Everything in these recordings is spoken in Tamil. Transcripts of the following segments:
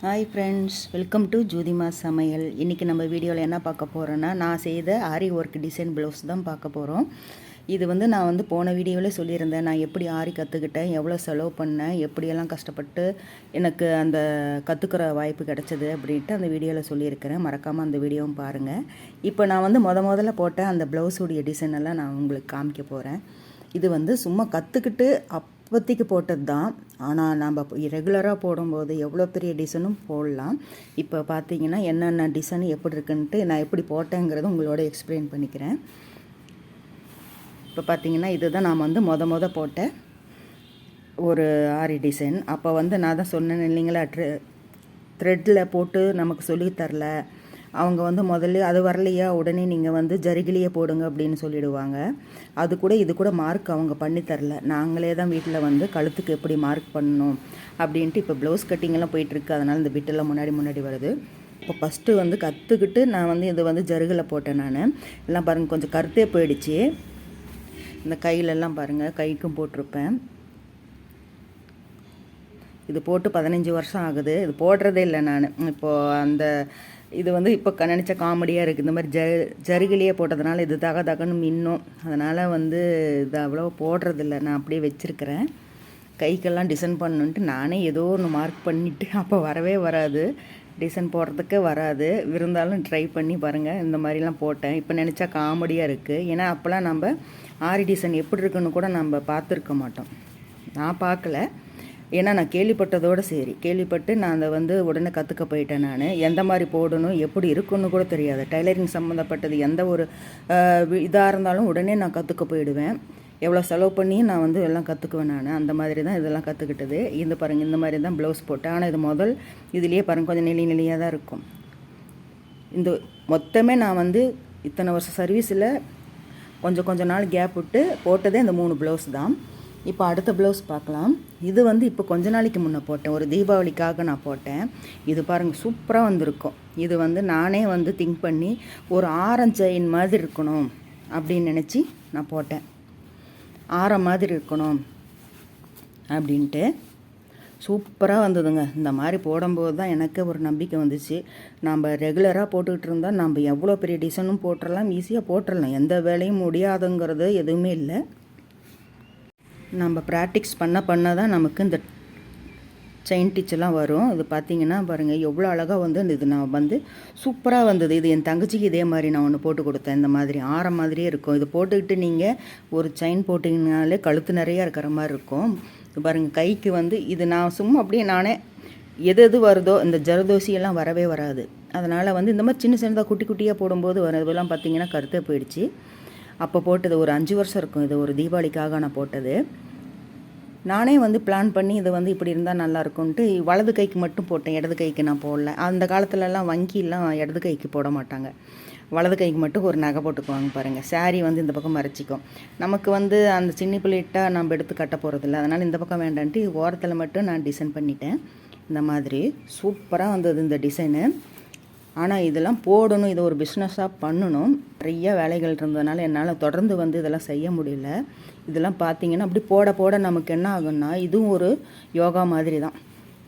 ஹாய் ஃப்ரெண்ட்ஸ், வெல்கம் டு ஜோதிமா சமையல். இன்றைக்கி நம்ம வீடியோவில் என்ன பார்க்க போகிறோன்னா, நான் செய்த ஆரி ஒர்க் டிசைன் ப்ளவுஸ் தான் பார்க்க போகிறோம். இது நான் போன வீடியோவில் சொல்லியிருந்தேன், நான் எப்படி ஆரி கற்றுக்கிட்டேன், எவ்வளோ செலவு பண்ணேன், எப்படியெல்லாம் கஷ்டப்பட்டு எனக்கு அந்த கற்றுக்கிற வாய்ப்பு கிடச்சிது அப்படின்ட்டு அந்த வீடியோவில் சொல்லியிருக்கிறேன். மறக்காமல் அந்த வீடியோவும் பாருங்கள். இப்போ நான் முதல்ல போட்ட அந்த ப்ளவுஸுடைய டிசைனெல்லாம் நான் உங்களுக்கு காமிக்க போகிறேன். இது சும்மா கற்றுக்கிட்டு அப்போதைக்கு போட்டது தான். ஆனால் நம்ம ரெகுலராக போடும்போது எவ்வளோ பெரிய டிசைனும் போடலாம். இப்போ பார்த்தீங்கன்னா என்னென்ன டிசைன் எப்படி இருக்குன்ட்டு நான் எப்படி போட்டேங்கிறத உங்களோட எக்ஸ்பிளைன் பண்ணிக்கிறேன். இப்போ பார்த்தீங்கன்னா இதுதான் நான் மொத போட்ட ஒரு ஆரி டிசைன். அப்போ நான் தான் சொன்னேன் இல்லைங்களா, த்ரெட்டில் போட்டு நமக்கு சொல்லித்தரல. அவங்க முதல்ல அது வரலையா, உடனே நீங்கள் ஜரிகிலேயே போடுங்க அப்படின்னு சொல்லிடுவாங்க. அது கூட இது கூட மார்க் அவங்க பண்ணி தரல. நாங்களே தான் வீட்டில் கழுத்துக்கு எப்படி மார்க் பண்ணணும் அப்படின்ட்டு இப்போ ப்ளவுஸ் கட்டிங்கெல்லாம் போயிட்டுருக்கு. அதனால் இந்த பிட்டெல்லாம் முன்னாடி வருது. இப்போ ஃபஸ்ட்டு கற்றுக்கிட்டு நான் இது ஜருகில் போட்டேன். நான் எல்லாம் பாருங்கள், கொஞ்சம் கருத்தே போயிடுச்சு. இந்த கையிலெல்லாம் பாருங்கள், கைக்கும் போட்டிருப்பேன். இது போட்டு 15 வருஷம் ஆகுது. இது போடுறதே இல்லை நான். இப்போது அந்த இது இப்போ நினச்ச காமெடியாக இருக்குது. இந்த மாதிரி ஜருகிலேயே போட்டதுனால இது தகன்னு மின்னும். அதனால் இது அவ்வளோ போடுறதில்ல. நான் அப்படியே வச்சுருக்கிறேன். கைக்கெல்லாம் டிசைன் பண்ணணுன்ட்டு நானே ஏதோ ஒன்று மார்க் பண்ணிவிட்டு அப்போ வரவே வராது, டிசைன் போடுறதுக்கே வராது. இருந்தாலும் ட்ரை பண்ணி பாருங்கள், இந்த மாதிரிலாம் போட்டேன். இப்போ நினச்சா காமெடியாக இருக்குது. ஏன்னா அப்போல்லாம் நம்ம ஆரி டிசைன் எப்படி இருக்குன்னு கூட நம்ம பார்த்துருக்க மாட்டோம். நான் பார்க்கல, ஏன்னா நான் கேள்விப்பட்டதோடு சரி, கேள்விப்பட்டு நான் அதை உடனே கற்றுக்க போயிட்டேன். நான் எந்த மாதிரி போடணும், எப்படி இருக்குன்னு கூட தெரியாது. டைலரிங் சம்மந்தப்பட்டது எந்த ஒரு இதாக இருந்தாலும் உடனே நான் கற்றுக்க போயிடுவேன். எவ்வளோ செலவு பண்ணி நான் எல்லாம் கற்றுக்குவேன். நான் அந்த மாதிரி தான் இதெல்லாம் கற்றுக்கிட்டது. இந்த பாருங்கள், இந்த மாதிரி தான் ப்ளவுஸ் போட்டேன். ஆனால் இது இதுலேயே பாருங்கள், கொஞ்சம் நிலையாக தான் இருக்கும். இந்த மொத்தமே நான் இத்தனை வருஷம் சர்வீஸில் கொஞ்சம் நாள் கேப் விட்டு போட்டதே இந்த 3 ப்ளவுஸ் தான். இப்போ அடுத்த ப்ளவுஸ் பார்க்கலாம். இது இப்போ கொஞ்ச நாளைக்கு முன்னே போட்டேன், ஒரு தீபாவளிக்காக நான் போட்டேன். இது பாருங்கள், சூப்பராக வந்திருக்கும். இது நானே திங்க் பண்ணி ஒரு ஆரம் செயின் மாதிரி இருக்கணும் அப்படின்னு நினச்சி நான் போட்டேன். ஆரம் மாதிரி இருக்கணும் அப்படின்ட்டு சூப்பராக வந்ததுங்க. இந்த மாதிரி போடும்போது தான் எனக்கு ஒரு நம்பிக்கை வந்துச்சு. நம்ம ரெகுலராக போட்டுக்கிட்டு இருந்தால் நம்ம எவ்வளோ பெரிய டிசைனும் போட்டுடலாம், ஈஸியாக போட்டுடலாம். எந்த வேலையும் முடியாதுங்கிறது எதுவுமே இல்லை. நம்ம ப்ராக்டிக்ஸ் பண்ண தான் நமக்கு இந்த செயின் டிச்செல்லாம் வரும். இது பார்த்திங்கன்னா பாருங்கள், எவ்வளோ அழகாக இது நான் சூப்பராக வந்தது. இது என் தங்கச்சிக்கு இதே மாதிரி நான் ஒன்று போட்டு கொடுத்தேன். இந்த மாதிரி ஆரம் மாதிரியே இருக்கும். இது போட்டுக்கிட்டு நீங்கள் ஒரு செயின் போட்டிங்கனாலே கழுத்து நிறையா இருக்கிற மாதிரி இருக்கும். இது பாருங்கள், கைக்கு இது நான் சும்மா அப்படியே நானே எது வருதோ, இந்த ஜலதோசியெல்லாம் வரவே வராது. அதனால் இந்த மாதிரி சின்னதாக குட்டியாக போடும்போது வரதெல்லாம் பார்த்திங்கன்னா கருத்தே போயிடுச்சு. அப்போ போட்டது ஒரு 5 வருஷம் இருக்கும். இது ஒரு தீபாவளிக்காக நான் போட்டது. நானே பிளான் பண்ணி இது இப்படி இருந்தால் நல்லாயிருக்கும்ன்ட்டு வலது கைக்கு மட்டும் போட்டேன், இடது கைக்கு நான் போடல. அந்த காலத்துலலாம் வங்கியெல்லாம் இடது கைக்கு போட மாட்டாங்க, வலது கைக்கு மட்டும் ஒரு நகை போட்டுக்குவாங்க. பாருங்கள், சாரீ இந்த பக்கம் மறைச்சிக்கும். நமக்கு அந்த சின்ன பிள்ளைட்டாக நம்ம எடுத்து கட்ட போகிறதில்ல. அதனால் இந்த பக்கம் வேண்டான்ட்டு ஓரத்தில் மட்டும் நான் டிசைன் பண்ணிட்டேன். இந்த மாதிரி சூப்பராக வந்தது இந்த டிசைனு. ஆனால் இதெல்லாம் போடணும், இதை ஒரு பிஸ்னஸாக பண்ணணும். நிறைய வேலைகள் இருந்ததுனால என்னால் தொடர்ந்து இதெல்லாம் செய்ய முடியல. இதெல்லாம் பார்த்திங்கன்னா அப்படி போட நமக்கு என்ன ஆகும்னா, இதுவும் ஒரு யோகா மாதிரி தான்.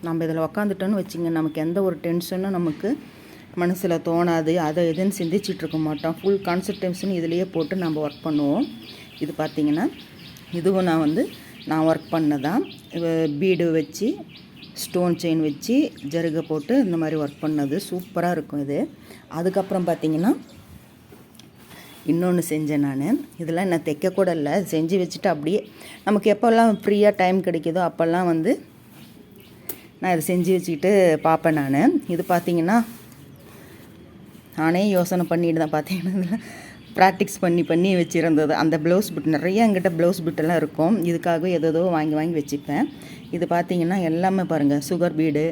நம்ம இதில் உக்காந்துட்டோன்னு வச்சிங்க, நமக்கு எந்த ஒரு டென்ஷனும் நமக்கு மனசில் தோணாது. அதை எதுன்னு சிந்திச்சிட்ருக்க மாட்டோம். ஃபுல் கான்சன்ட்ரேஷன் இதிலையே போட்டு நம்ம ஒர்க் பண்ணுவோம். இது பார்த்திங்கன்னா இதுவும் நான் ஒர்க் பண்ணதான். பீடு வச்சு ஸ்டோன் செயின் வச்சு ஜருகை போட்டு இந்த மாதிரி ஒர்க் பண்ணது சூப்பராக இருக்கும் இது. அதுக்கப்புறம் பார்த்திங்கன்னா இன்னொன்று செஞ்சேன் நான். இதெல்லாம் நான் தைக்கக்கூட இல்லை, செஞ்சு வச்சுட்டு அப்படியே நமக்கு எப்போல்லாம் ஃப்ரீயாக டைம் கிடைக்குதோ அப்போல்லாம் நான் இதை செஞ்சு வச்சுக்கிட்டு பார்ப்பேன் நான். இது பார்த்திங்கன்னா நானே யோசனை பண்ணிட்டு தான் பார்த்திங்கன்னா ப்ராக்டிக்ஸ் பண்ணி வச்சுருந்தது. அந்த ப்ளவுஸ் பிட் நிறைய என்கிட்ட ப்ளவுஸ் பிட்டெல்லாம் இருக்கும். இதுக்காகவே ஏதோ வாங்கி வச்சுப்பேன். இது பார்த்திங்கன்னா எல்லாமே பாருங்கள், சுகர் பீடு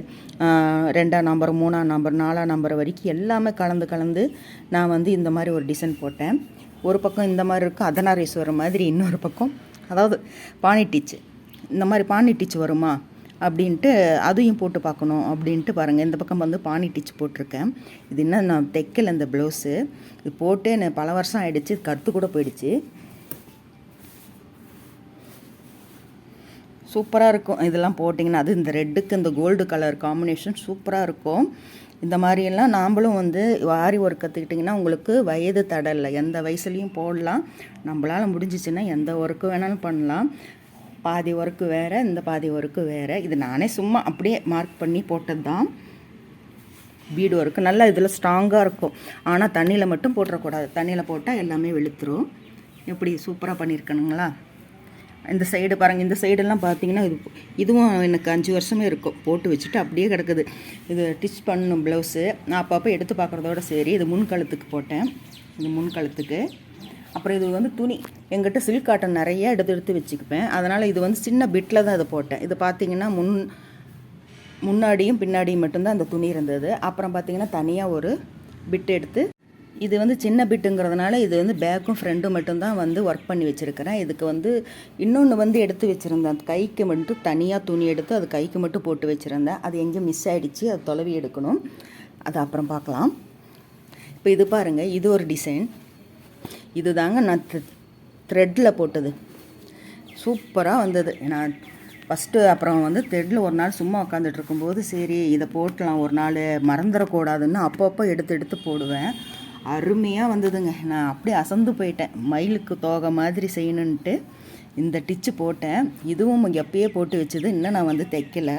2ஆம் நம்பர் 3ஆம் நம்பர் 4ஆம் நம்பர் வரைக்கும் எல்லாமே கலந்து நான் இந்த மாதிரி ஒரு டிசைன் போட்டேன். ஒரு பக்கம் இந்த மாதிரி இருக்கும், அர்த்தநாரீஸ்வரர் மாதிரி. இன்னொரு பக்கம் அதாவது பானி டிச்சு, இந்த மாதிரி பானி டிச்சு வருமா அப்படின்ட்டு அதையும் போட்டு பார்க்கணும் அப்படின்ட்டு பாருங்கள். இந்த பக்கம் பானி டிச் போட்டிருக்கேன். இது இன்னும் நான் தைக்கல இந்த ப்ளவுஸு. இது போட்டு எனக்கு பல வருஷம் ஆகிடுச்சு, கற்று கூட போயிடுச்சு. சூப்பராக இருக்கும் இதெல்லாம் போட்டிங்கன்னா. அது இந்த ரெட்டுக்கு இந்த கோல்டு கலர் காம்பினேஷன் சூப்பராக இருக்கும். இந்த மாதிரியெல்லாம் நாம்ளும் வந்து ஆரி ஒர்க் கற்றுக்கிட்டிங்கன்னா உங்களுக்கு வயது தடை இல்லை, எந்த வயசுலேயும் போடலாம். நம்மளால் முடிஞ்சிச்சுன்னா எந்த ஒர்க்கு வேணாலும் பண்ணலாம். பாதி ஒர்க்கு வேறு, இந்த பாதி ஒர்க்கு வேறு. இது நானே சும்மா அப்படியே மார்க் பண்ணி போட்டது தான். பீடு ஒர்க்கு நல்லா இதில் ஸ்ட்ராங்காக இருக்கும். ஆனால் தண்ணியில் மட்டும் போட்டுறக்கூடாது, தண்ணியில் போட்டால் எல்லாமே வெளுத்துரும். எப்படி சூப்பராக பண்ணியிருக்கணுங்களா. இந்த சைடு பாருங்கள், இந்த சைடெல்லாம் பார்த்தீங்கன்னா இதுவும் எனக்கு 5 வருஷமே இருக்கும், போட்டு வச்சுட்டு அப்படியே கிடக்குது. இது டிச் பண்ணணும் ப்ளவுஸு. நான் அப்பப்போ எடுத்து பார்க்குறதோட சரி. இது முன்கழுத்துக்கு போட்டேன், இது முன்கழுத்துக்கு. அப்புறம் இது வந்து துணி எங்கிட்ட சில்க் காட்டன் நிறைய எடுத்து வச்சுக்குப்பேன். அதனால் இது வந்து சின்ன பிட்டில் தான் இதை போட்டேன். இது பார்த்திங்கன்னா முன்னாடியும் பின்னாடியும் மட்டும்தான் அந்த துணி இருந்தது. அப்புறம் பார்த்திங்கன்னா தனியாக ஒரு பிட் எடுத்து, இது வந்து சின்ன பிட்டுங்கிறதுனால இது வந்து பேக்கும் ஃப்ரெண்டும் மட்டும்தான் வந்து ஒர்க் பண்ணி வச்சுருக்கிறேன். இதுக்கு வந்து இன்னொன்று வந்து எடுத்து வச்சுருந்தேன், அது கைக்கு மட்டும் தனியாக துணி எடுத்து அது கைக்கு மட்டும் போட்டு வச்சுருந்தேன். அது எங்கே மிஸ் ஆகிடுச்சு, அது தொலைவி எடுக்கணும். அது அப்புறம் பார்க்கலாம். இப்போ இது பாருங்கள், இது ஒரு டிசைன். இது தாங்க நான் த்ரெட்டில் போட்டது, சூப்பராக வந்தது. நான் ஃபஸ்ட்டு அப்புறம் வந்து த்ரெட்டில் ஒரு நாள் சும்மா உட்காந்துட்டு இருக்கும்போது சரி இதை போட்டலாம் ஒரு நாள், மறந்துடக்கூடாதுன்னு அப்பப்போ எடுத்து போடுவேன். அருமையாக வந்ததுங்க. நான் அப்படியே அசந்து போயிட்டேன். மயிலுக்கு தோகை மாதிரி செய்யணுன்ட்டு இந்த டிச்சு போட்டேன். இதுவும் எப்பயே போட்டு வச்சது, இன்னும் நான் வந்து தைக்கலை.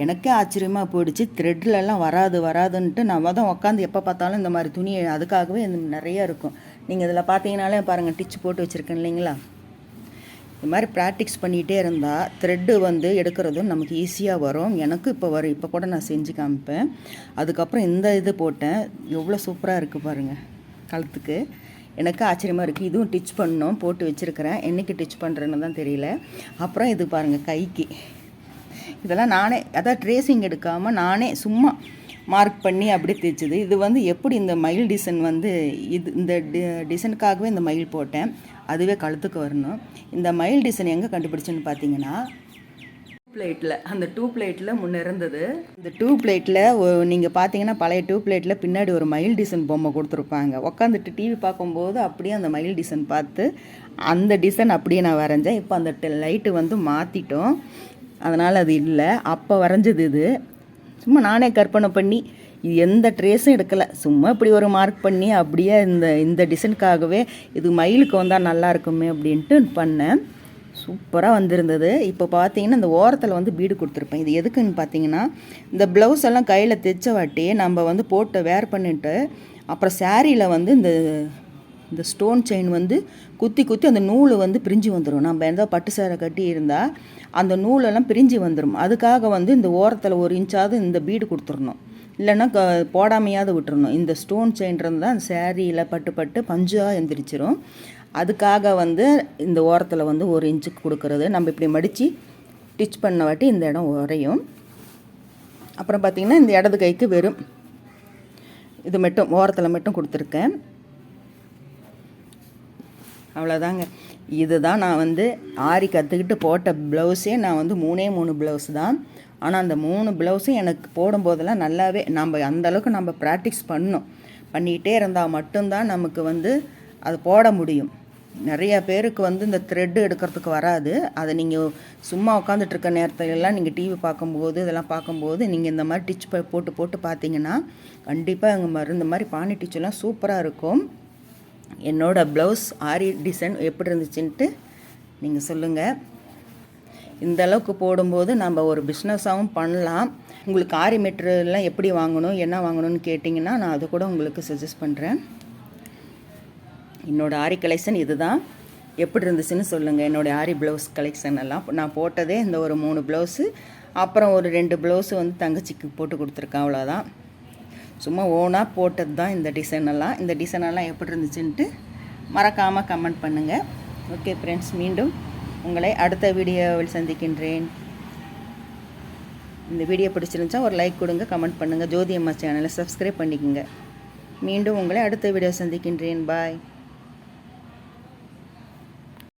எனக்கே ஆச்சரியமாக போயிடுச்சு. த்ரெட்லலாம் வராதுன்ட்டு நான் தான் உட்காந்து எப்போ பார்த்தாலும் இந்த மாதிரி துணி அதுக்காகவே நிறையா இருக்கும். நீங்கள் இதில் பார்த்தீங்கனாலே பாருங்கள், டிச்சு போட்டு வச்சுருக்கேன் இல்லைங்களா. இது மாதிரி ப்ராக்டிக்ஸ் பண்ணிகிட்டே இருந்தால் த்ரெட்டு வந்து எடுக்கிறதும் நமக்கு ஈஸியாக வரும். எனக்கு இப்போ வரும், இப்போ கூட நான் செஞ்சு காமிப்பேன். அதுக்கப்புறம் இந்த இது போட்டேன், எவ்வளோ சூப்பராக இருக்குது பாருங்கள் கழுத்துக்கு. எனக்கு ஆச்சரியமாக இருக்குது. இதுவும் டிச் பண்ணணும், போட்டு வச்சுருக்கிறேன். என்றைக்கு டிச் பண்ணுறேன்னு தான் தெரியல. அப்புறம் இது பாருங்கள் கைக்கு, இதெல்லாம் நானே அதான் ட்ரேசிங் எடுக்காமல் நானே சும்மா மார்க் பண்ணி அப்படியே தைச்சது. இது வந்து எப்படி இந்த மயில் டிசைன் வந்து இந்த டிசைனுக்காகவே இந்த மயில் போட்டேன், அதுவே கழுத்துக்கு வரணும். இந்த மயில் டிசைன் எங்கே கண்டுபிடிச்சேன்னு பார்த்தீங்கன்னா பிளேட்டில், அந்த 2 பிளேட்டில் முன்னே இருந்தது. இந்த 2 பிளேட்டில் நீங்கள் பார்த்தீங்கன்னா பழைய 2 பிளேட்டில் பின்னாடி ஒரு மயில் டிசைன் பொம்மை கொடுத்துருப்பாங்க. உட்காந்துட்டு டிவி பார்க்கும்போது அப்படியே அந்த மயில் டிசைன் பார்த்து அந்த டிசைன் அப்படியே நான் வரைஞ்சேன். இப்போ அந்த லைட்டு வந்து மாற்றிட்டோம், அதனால் அது இல்லை. அப்போ வரைஞ்சது இது. சும்மா நானே கற்பனை பண்ணி, இது எந்த ட்ரேஸும் எடுக்கலை, சும்மா இப்படி ஒரு மார்க் பண்ணி அப்படியே இந்த டிசைனுக்காகவே இது மயிலுக்கு வந்தால் நல்லா இருக்குமே அப்படின்ட்டு பண்ணேன். சூப்பராக வந்திருந்தது. இப்போ பார்த்தீங்கன்னா இந்த ஓரத்தில் வந்து பீடு கொடுத்துருப்பேன். இது எதுக்குன்னு பார்த்தீங்கன்னா, இந்த ப்ளவுஸ் எல்லாம் கையில் தைச்ச வாட்டி நம்ம வந்து போட்டு வேர் பண்ணிவிட்டு அப்புறம் சாரியில் வந்து இந்த ஸ்டோன் செயின் வந்து குத்தி அந்த நூல் வந்து பிரிஞ்சு வந்துடும். நம்ம எந்த பட்டு சேரை கட்டி இருந்தால் அந்த நூலெல்லாம் பிரிஞ்சு வந்துடும். அதுக்காக வந்து இந்த ஓரத்தில் 1 இன்ச்சாவது இந்த பீடு கொடுத்துடணும், இல்லைன்னா போடாமையாவது விட்டுறணும். இந்த ஸ்டோன் செயின் இருந்தால் அந்த சேரீயில் பட்டு பஞ்சாக எந்திரிச்சிரும். அதுக்காக வந்து இந்த ஓரத்தில் வந்து 1 இன்ச்சுக்கு கொடுக்கறது. நம்ம இப்படி மடித்து டிச் பண்ண வாட்டி இந்த இடம் உரையும். அப்புறம் பார்த்திங்கன்னா இந்த இடது கைக்கு வெறும் இது மட்டும் ஓரத்தில் மட்டும் கொடுத்துருக்கேன். அவ்வளோதாங்க. இதுதான் நான் வந்து ஆரி கற்றுக்கிட்டு போட்ட ப்ளவுஸே. நான் வந்து 3 ப்ளவுஸ் தான். ஆனால் அந்த 3 ப்ளவுஸும் எனக்கு போடும்போதெல்லாம் நல்லாவே நம்ம அந்தளவுக்கு நம்ம ப்ராக்டிஸ் பண்ணிக்கிட்டே இருந்தால் மட்டும்தான் நமக்கு வந்து அது போட முடியும். நிறையா பேருக்கு வந்து இந்த த்ரெட்டு எடுக்கிறதுக்கு வராது. அதை நீங்கள் சும்மா உட்காந்துட்ருக்க நேரத்துலலாம் நீங்கள் டிவி பார்க்கும்போது இதெல்லாம் பார்க்கும்போது நீங்கள் இந்த மாதிரி டிச் போட்டு பார்த்தீங்கன்னா கண்டிப்பாக எங்கள் இந்த மாதிரி பானி டிச்செல்லாம் சூப்பராக இருக்கும். என்னோடய ப்ளவுஸ் ஆரி டிசைன் எப்படி இருந்துச்சுன்ட்டு நீங்கள் சொல்லுங்கள். இந்த அளவுக்கு போடும்போது நம்ம ஒரு பிஸ்னஸாகவும் பண்ணலாம். உங்களுக்கு ஆரி மெட்டீரியல்லாம் எப்படி வாங்கணும் என்ன வாங்கணும்னு கேட்டிங்கன்னா நான் அதை கூட உங்களுக்கு சஜஸ்ட் பண்ணுறேன். என்னோடய ஆரி கலெக்ஷன் இது தான். எப்படி இருந்துச்சுன்னு சொல்லுங்கள். என்னோடய ஆரி ப்ளவுஸ் கலெக்ஷன் எல்லாம் நான் போட்டதே இந்த ஒரு 3 ப்ளவுஸு, அப்புறம் ஒரு 2 ப்ளவுஸு வந்து தங்கச்சிக்கு போட்டு கொடுத்துருக்கேன். அவ்வளோதான், சும்மா ஓனாக போட்டது தான் இந்த டிசைனெல்லாம். இந்த டிசைனெல்லாம் எப்படி இருந்துச்சுன்ட்டு மறக்காமல் கமெண்ட் பண்ணுங்கள். ஓகே ஃப்ரெண்ட்ஸ், மீண்டும் உங்களை அடுத்த வீடியோவில் சந்திக்கின்றேன். இந்த வீடியோ பிடிச்சிருந்துச்சா ஒரு லைக் கொடுங்க, கமெண்ட் பண்ணுங்கள். ஜோதி அம்மா சேனலை சப்ஸ்கிரைப் பண்ணிக்கோங்க. மீண்டும் உங்களை அடுத்த வீடியோ சந்திக்கின்றேன். பாய்.